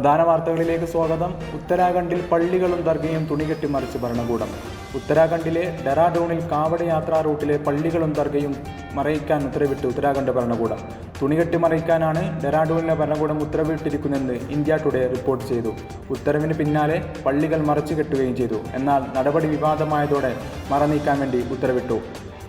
പ്രധാന വാർത്തകളിലേക്ക് സ്വാഗതം. ഉത്തരാഖണ്ഡിൽ പള്ളികളും ദർഗയും തുണികെട്ടി മറിച്ച് ഭരണകൂടം. ഉത്തരാഖണ്ഡിലെ ഡെറാഡൂണിൽ കാവട യാത്രാ റൂട്ടിലെ പള്ളികളും ദർഗയും മറയ്ക്കാൻ ഉത്തരവിട്ട് ഉത്തരാഖണ്ഡ് ഭരണകൂടം. തുണികെട്ടി മറയ്ക്കാനാണ് ഡെറാഡൂണിലെ ഭരണകൂടം ഉത്തരവിട്ടിരിക്കുന്നതെന്ന് ഇന്ത്യ ടുഡേ റിപ്പോർട്ട് ചെയ്തു. ഉത്തരവിന് പിന്നാലെ പള്ളികൾ മറച്ചു കെട്ടുകയും ചെയ്തു. എന്നാൽ നടപടി വിവാദമായതോടെ മറ നീക്കാൻ വേണ്ടി ഉത്തരവിട്ടു.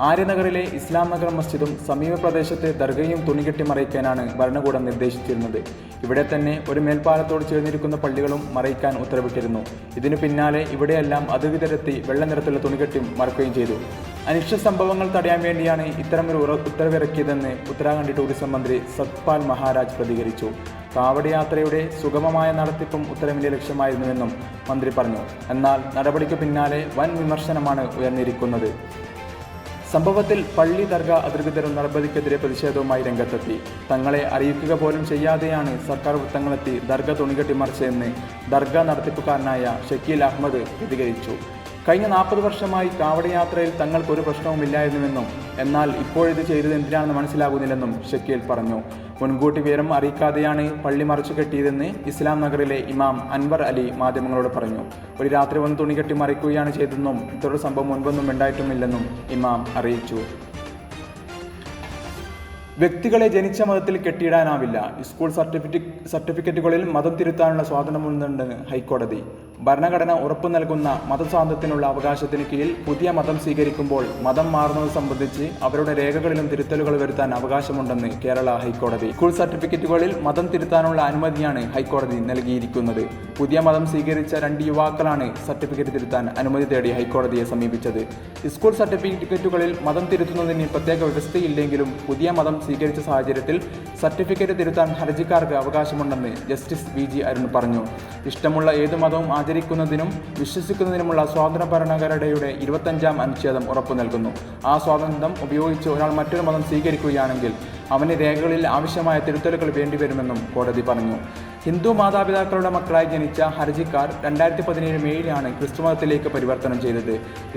ആര്യനഗറിലെ ഇസ്ലാം നഗർ മസ്ജിദും സമീപ പ്രദേശത്തെ ദർഗയും തുണികെട്ടി മറയ്ക്കാനാണ് ഭരണകൂടം നിർദ്ദേശിച്ചിരുന്നത്. ഇവിടെ തന്നെ ഒരു മേൽപ്പാലത്തോട് ചേർന്നിരിക്കുന്ന പള്ളികളും മറയ്ക്കാൻ ഉത്തരവിട്ടിരുന്നു. ഇതിനു പിന്നാലെ ഇവിടെയെല്ലാം അധികൃതരെത്തി വെള്ള നിറത്തിലുള്ള തുണികെട്ടി മറയ്ക്കുകയും ചെയ്തു. അനിഷ്ട സംഭവങ്ങൾ തടയാൻ വേണ്ടിയാണ് ഇത്തരമൊരു ഉത്തരവിറക്കിയതെന്ന് ഉത്തരാഖണ്ഡ് ടൂറിസം മന്ത്രി സത്പാൽ മഹാരാജ് പ്രതികരിച്ചു. കാവട യാത്രയുടെ സുഗമമായ നടത്തിപ്പും ഉത്തരവിന്റെ ലക്ഷ്യമായിരുന്നുവെന്നും മന്ത്രി പറഞ്ഞു. എന്നാൽ നടപടിക്ക് പിന്നാലെ വൻ വിമർശനമാണ് ഉയർന്നിരിക്കുന്നത്. സംഭവത്തിൽ പള്ളി ദർഗ അധികൃതരും നടപടിക്കെതിരെ പ്രതിഷേധവുമായി രംഗത്തെത്തി. തങ്ങളെ അറിയിക്കുക പോലും ചെയ്യാതെയാണ് സർക്കാർ വൃത്തങ്ങളെത്തി ദർഗ തുണികെട്ടി മറിച്ചതെന്ന് ദർഗ നടത്തിപ്പുകാരനായ ഷക്കീൽ അഹമ്മദ് പ്രതികരിച്ചു. കഴിഞ്ഞ 40 വർഷമായി കാവട യാത്രയിൽ തങ്ങൾക്കൊരു പ്രശ്നവുമില്ലായിരുന്നുവെന്നും എന്നാൽ ഇപ്പോഴിത് ചെയ്തത് എന്തിനാണെന്ന് മനസ്സിലാകുന്നില്ലെന്നും ഷക്കീൽ പറഞ്ഞു. മുൻകൂട്ടി വിവരം അറിയിക്കാതെയാണ് പള്ളി മറച്ചു കെട്ടിയതെന്ന് ഇസ്ലാം നഗറിലെ ഇമാം അൻവർ അലി മാധ്യമങ്ങളോട് പറഞ്ഞു. ഒരു രാത്രി വന്ന് തുണികെട്ടി മറിക്കുകയാണ് ചെയ്തതെന്നും ഇത്തരൊരു സംഭവം മുൻപൊന്നും ഉണ്ടായിട്ടുമില്ലെന്നും ഇമാം അറിയിച്ചു. വ്യക്തികളെ ജനിച്ച മതത്തിൽ കെട്ടിയിടാനാവില്ല. സ്കൂൾ സർട്ടിഫിക്കറ്റുകളിൽ മതം തിരുത്താനുള്ള സ്വാതന്ത്ര്യമുണ്ടെന്ന് ഹൈക്കോടതി. ഭരണഘടന ഉറപ്പു നൽകുന്ന മതസ്വാതന്ത്ര്യത്തിനുള്ള അവകാശത്തിന് കീഴിൽ പുതിയ മതം സ്വീകരിക്കുമ്പോൾ മതം മാറുന്നത് സംബന്ധിച്ച് അവരുടെ രേഖകളിലും തിരുത്തലുകൾ വരുത്താൻ അവകാശമുണ്ടെന്ന് കേരള ഹൈക്കോടതി. സ്കൂൾ സർട്ടിഫിക്കറ്റുകളിൽ മതം തിരുത്താനുള്ള അനുമതിയാണ് ഹൈക്കോടതി നൽകിയിരിക്കുന്നത്. പുതിയ മതം സ്വീകരിച്ച 2 യുവാക്കളാണ് സർട്ടിഫിക്കറ്റ് തിരുത്താൻ അനുമതി തേടി ഹൈക്കോടതിയെ സമീപിച്ചത്. സ്കൂൾ സർട്ടിഫിക്കറ്റുകളിൽ മതം തിരുത്തുന്നതിന് പ്രത്യേക വ്യവസ്ഥയില്ലെങ്കിലും പുതിയ മതം സ്വീകരിച്ച സാഹചര്യത്തിൽ സർട്ടിഫിക്കറ്റ് തിരുത്താൻ ഹർജിക്കാർക്ക് അവകാശമുണ്ടെന്ന് ജസ്റ്റിസ് VG അരുൺ പറഞ്ഞു. ഇഷ്ടമുള്ള ഏതു മതവും ആചരിക്കുന്നതിനും വിശ്വസിക്കുന്നതിനുമുള്ള സ്വാതന്ത്ര്യ ഭരണഘടനയുടെ 25-ാം അനുച്ഛേദം ഉറപ്പു നൽകുന്നു. ആ സ്വാതന്ത്ര്യം ഉപയോഗിച്ച് ഒരാൾ മറ്റൊരു മതം സ്വീകരിക്കുകയാണെങ്കിൽ അവന് രേഖകളിൽ ആവശ്യമായ തിരുത്തലുകൾ വേണ്ടിവരുമെന്നും കോടതി പറഞ്ഞു. ഹിന്ദു മാതാപിതാക്കളുടെ മക്കളായി ജനിച്ച ഹർജിക്കാർ 2017 മെയ്യിലാണ് ക്രിസ്തുമതത്തിലേക്ക് പരിവർത്തനം ചെയ്തത്.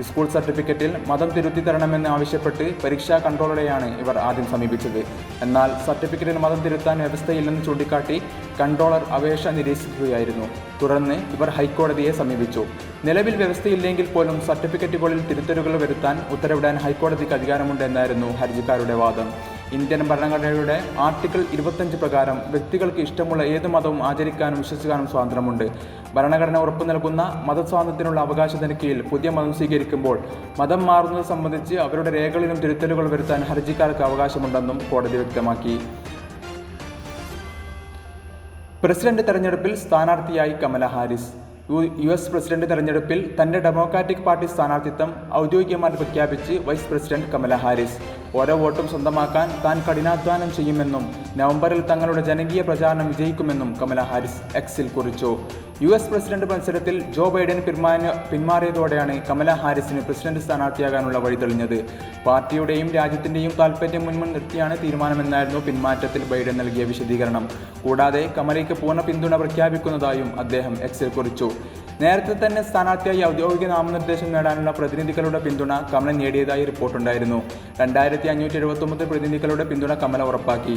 സ്കൂൾ സർട്ടിഫിക്കറ്റിൽ മതം തിരുത്തി തരണമെന്ന് ആവശ്യപ്പെട്ട് പരീക്ഷാ കൺട്രോളറെയാണ് ഇവർ ആദ്യം സമീപിച്ചത്. എന്നാൽ സർട്ടിഫിക്കറ്റിൽ മതം തിരുത്താൻ വ്യവസ്ഥയില്ലെന്ന് ചൂണ്ടിക്കാട്ടി കൺട്രോളർ അപേക്ഷ നിരസിക്കുകയായിരുന്നു. തുടർന്ന് ഇവർ ഹൈക്കോടതിയെ സമീപിച്ചു. നിലവിൽ വ്യവസ്ഥയില്ലെങ്കിൽ പോലും സർട്ടിഫിക്കറ്റുകളിൽ തിരുത്തലുകൾ വരുത്താൻ ഉത്തരവിടാൻ ഹൈക്കോടതിക്ക് അധികാരമുണ്ടെന്നായിരുന്നു ഹർജിക്കാരുടെ വാദം. ഇന്ത്യൻ ഭരണഘടനയുടെ ആർട്ടിക്കിൾ 25 പ്രകാരം വ്യക്തികൾക്ക് ഇഷ്ടമുള്ള ഏത് മതവും ആചരിക്കാനും വിശ്വസിക്കാനും സ്വാതന്ത്ര്യമുണ്ട്. ഭരണഘടന ഉറപ്പു നൽകുന്ന മതസ്വാതന്ത്ര്യത്തിനുള്ള അവകാശത്തിന് കീഴിൽ പുതിയ മതം സ്വീകരിക്കുമ്പോൾ മതം മാറുന്നത് സംബന്ധിച്ച് അവരുടെ രേഖകളിലും തിരുത്തലുകൾ വരുത്താൻ ഹർജിക്കാർക്ക് അവകാശമുണ്ടെന്നും കോടതി വ്യക്തമാക്കി. പ്രസിഡന്റ് തെരഞ്ഞെടുപ്പിൽ സ്ഥാനാർത്ഥിയായി കമല ഹാരിസ്. US പ്രസിഡന്റ് തെരഞ്ഞെടുപ്പിൽ തന്റെ ഡെമോക്രാറ്റിക് പാർട്ടി സ്ഥാനാർത്ഥിത്വം ഔദ്യോഗികമായി പ്രഖ്യാപിച്ച് വൈസ് പ്രസിഡന്റ് കമല ഹാരിസ്. ഓരോ വോട്ടും സ്വന്തമാക്കാൻ താൻ കഠിനാധ്വാനം ചെയ്യുമെന്നും നവംബറിൽ തങ്ങളുടെ ജനകീയ പ്രചാരണം വിജയിക്കുമെന്നും കമല ഹാരിസ് എക്സിൽ കുറിച്ചു. US പ്രസിഡന്റ് മത്സരത്തിൽ ജോ ബൈഡൻ പിന്മാറിയതോടെയാണ് കമല ഹാരിസിന് പ്രസിഡന്റ് സ്ഥാനാർത്ഥിയാകാനുള്ള വഴി തെളിഞ്ഞത്. പാർട്ടിയുടെയും രാജ്യത്തിന്റെയും താൽപര്യം മുൻപിൽ നിർത്തിയാണ് തീരുമാനമെന്നായിരുന്നു പിന്മാറ്റത്തിൽ ബൈഡൻ നൽകിയ വിശദീകരണം. കൂടാതെ കമലയ്ക്ക് പൂർണ്ണ പിന്തുണ പ്രഖ്യാപിക്കുന്നതായും അദ്ദേഹം എക്സിൽ കുറിച്ചു. നേരത്തെ തന്നെ സ്ഥാനാർത്ഥിയായി ഔദ്യോഗിക നാമനിർദ്ദേശം നേടാനുള്ള പ്രതിനിധികളുടെ പിന്തുണ കമല നേടിയതായി റിപ്പോർട്ടുണ്ടായിരുന്നു. 2579 പ്രതിനിധികളുടെ പിന്തുണ കമല ഉറപ്പാക്കി.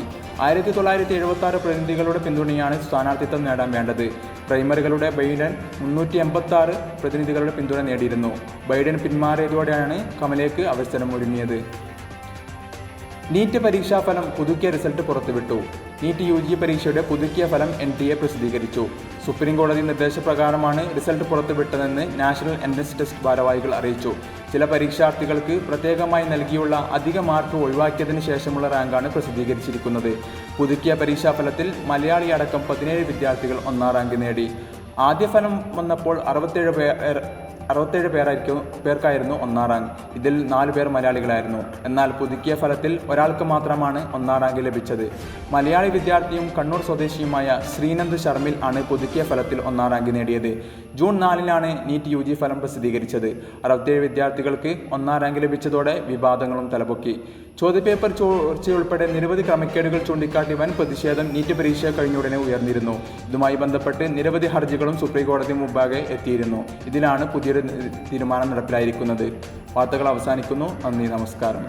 1976 പ്രതിനിധികളുടെ പിന്തുണയാണ് സ്ഥാനാർത്ഥിത്വം നേടാൻ വേണ്ടത്. പ്രൈമറികളുടെ ബൈഡൻ 386 പ്രതിനിധികളുടെ പിന്തുണ നേടിയിരുന്നു. ബൈഡൻ പിന്മാറിയതോടെയാണ് കമലയ്ക്ക് അവസരം ഒരുങ്ങിയത്. നീറ്റ് പരീക്ഷാഫലം പുതുക്കിയ റിസൾട്ട് പുറത്തുവിട്ടു. നീറ്റ് UG പരീക്ഷയുടെ പുതുക്കിയ ഫലം NTA പ്രസിദ്ധീകരിച്ചു. സുപ്രീം കോടതി നിർദ്ദേശപ്രകാരമാണ് റിസൾട്ട് പുറത്തുവിട്ടതെന്ന് നാഷണൽ എൻട്രൻസ് ടെസ്റ്റ് ഭാരവാഹികൾ അറിയിച്ചു. ചില പരീക്ഷാർത്ഥികൾക്ക് പ്രത്യേകമായി നൽകിയുള്ള അധിക മാർക്ക് ഒഴിവാക്കിയതിനു ശേഷമുള്ള റാങ്കാണ് പ്രസിദ്ധീകരിച്ചിരിക്കുന്നത്. പുതുക്കിയ പരീക്ഷാഫലത്തിൽ മലയാളി അടക്കം 17 വിദ്യാർത്ഥികൾ 1ാം റാങ്ക് നേടി. ആദ്യ ഫലം വന്നപ്പോൾ 67 പേർക്കായിരുന്നു 1ാം റാങ്ക്. ഇതിൽ 4 പേർ മലയാളികളായിരുന്നു. എന്നാൽ പുതുക്കിയ ഫലത്തിൽ ഒരാൾക്ക് മാത്രമാണ് 1ാം റാങ്ക് ലഭിച്ചത്. മലയാളി വിദ്യാർത്ഥിയും കണ്ണൂർ സ്വദേശിയുമായ ശ്രീനന്ദ് ശർമിൽ ആണ് പുതുക്കിയ ഫലത്തിൽ 1ാം റാങ്ക് നേടിയത്. ജൂൺ 4-നാണ് നീറ്റ് UG ഫലം പ്രസിദ്ധീകരിച്ചത്. 67 വിദ്യാർത്ഥികൾക്ക് 1ാം റാങ്ക് ലഭിച്ചതോടെ വിവാദങ്ങളും തലപൊക്കി. ചോദ്യപേപ്പർ ചോർച്ചയുൾപ്പെടെ നിരവധി ക്രമക്കേടുകൾ ചൂണ്ടിക്കാട്ടി വൻ പ്രതിഷേധം നീറ്റ് പരീക്ഷ കഴിഞ്ഞുടനെ ഉയർന്നിരുന്നു. ഇതുമായി ബന്ധപ്പെട്ട് നിരവധി ഹർജികളും സുപ്രീംകോടതി മുമ്പാകെ എത്തിയിരുന്നു. ഇതിലാണ് പുതിയൊരു തീരുമാനം നടപ്പിലായിരിക്കുന്നത്. വാർത്തകൾ അവസാനിക്കുന്നു. നന്ദി, നമസ്കാരം.